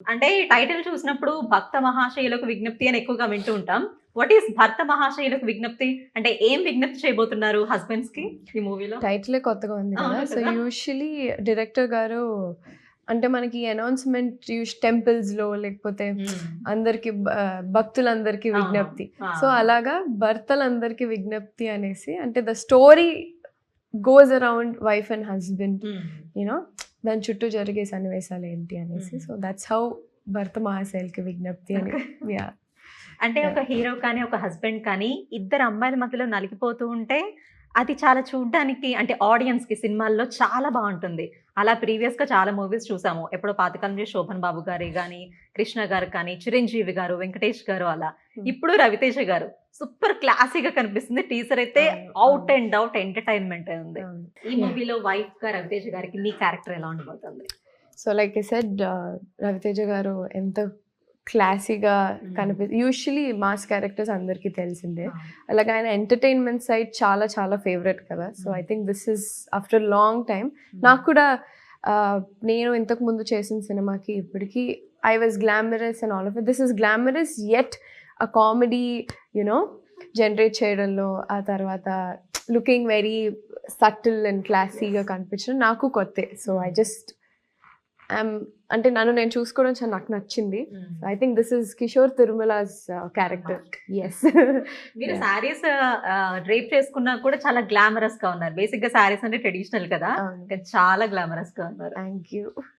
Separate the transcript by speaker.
Speaker 1: అంటే ఈ టైటిల్ చూసినప్పుడు 'భక్త మహాశయులకు విజ్ఞప్తి' అని ఎక్కువగా వింటూ ఉంటాం. వాట్ ఈస్ 'భర్త మహాశయులకు విజ్ఞప్తి'? అంటే ఏం విజ్ఞప్తి చేయబోతున్నారు హస్బెండ్స్‌కి ఈ మూవీలో?
Speaker 2: టైటిలే కొత్తగా ఉంది కదా!
Speaker 1: అవును
Speaker 2: సో,
Speaker 1: కదా!
Speaker 2: యూజువల్లీ డైరెక్టర్ గారు అంటే మనకి అనౌన్స్‌మెంట్ టెంపుల్స్‌లో లేకపోతే
Speaker 1: హ్మ్.
Speaker 2: అందరికి భక్తులందరికీ
Speaker 1: అవును.
Speaker 2: విజ్ఞప్తి.
Speaker 1: ఆ!
Speaker 2: సో, అలాగా భర్తలందరికీ విజ్ఞప్తి అనేసి అంటే the story goes around wife and husband
Speaker 1: హ్మ్.
Speaker 2: యూనో దాని చుట్టూ జరిగే సన్నివేశాలు ఏంటి అనేసి. సో, దట్స్ హౌ భర్త మహాశయులకి విజ్ఞప్తి అని.
Speaker 1: ఓకే.
Speaker 2: యాహ్!
Speaker 1: అంటే ఒక
Speaker 2: యాహ్!
Speaker 1: హీరో కానీ, ఒక హస్బెండ్ కానీ ఇద్దరు అమ్మాయిల మధ్యలో నలిగిపోతూ ఉంటే అది చాలా చూడ్డానికి అంటే ఆడియన్స్‌కి సినిమాల్లో చాలా బావుంటుంది. అలా ప్రీవియస్‌గా చాలా మూవీస్ చూసాము. ఎప్పుడో పాతకాలం నుంచి 'శోభన్ బాబు' గారియి గాని, 'కృష్ణ' గారు కానీ, 'చిరంజీవి' గారు, 'వెంకటేష్' గారు అలా.
Speaker 2: హ్మ్.
Speaker 1: ఇప్పుడు 'రవితేజ' గారు. సూపర్ క్లాసీగా కనిపిస్తుంది. టీజర్ అయితే
Speaker 2: అవును.
Speaker 1: ఔట్
Speaker 2: అవును.
Speaker 1: అండ్ ఔట్ ఎంటర్‌టైన్‌మెంటే ఉంది.
Speaker 2: అవును.
Speaker 1: ఈ
Speaker 2: యాహ్!
Speaker 1: మూవీలో వైఫ్‌గా 'రవితేజ' గారికి మీ క్యారెక్టర్ ఎలా ఉండబోతుంది?
Speaker 2: So, like I said Raviteja garu ఎంత క్లాసీగా యూజువల్లీ మాస్ క్యారెక్టర్స్ అందరికీ తెలిసిందే.
Speaker 1: అవును.
Speaker 2: అలాగే ఆయన ఎంటర్‌టైన్‌మెంట్ సైడ్ చాలా చాలా ఫేవరెట్ కదా! So, I think this is after long time నాకు కూడా ఆహ్, నేను ఇంతకుముందు చేసిన సినిమాకి ఇప్పటికి I was glamorous and all of it. This is glamorous yet a comedy you know generate చేయడంలో, ఆ తర్వాత లుకింగ్ వెరీ సటిల్ అండ్ క్లాసీగా కనిపించడం నాకు కొత్తే. సో, ఐ జస్ట్ అంటే నన్ను నేను చూసుకోవడం నాకు నచ్చింది. I think this is Kishore Tirumala's character. Yes.
Speaker 1: మీరు
Speaker 2: యాహ్!
Speaker 1: సారీస్ డ్రేప్ చేసుకున్నా కూడా చాలా గ్లామరస్‌గా ఉన్నారు. బేసిక్‌గా సారీస్ అంటే ట్రెడిషనల్ కదా!
Speaker 2: అవును.
Speaker 1: కానీ చాలా గ్లామరస్‌గా ఉన్నారు.
Speaker 2: Thank you.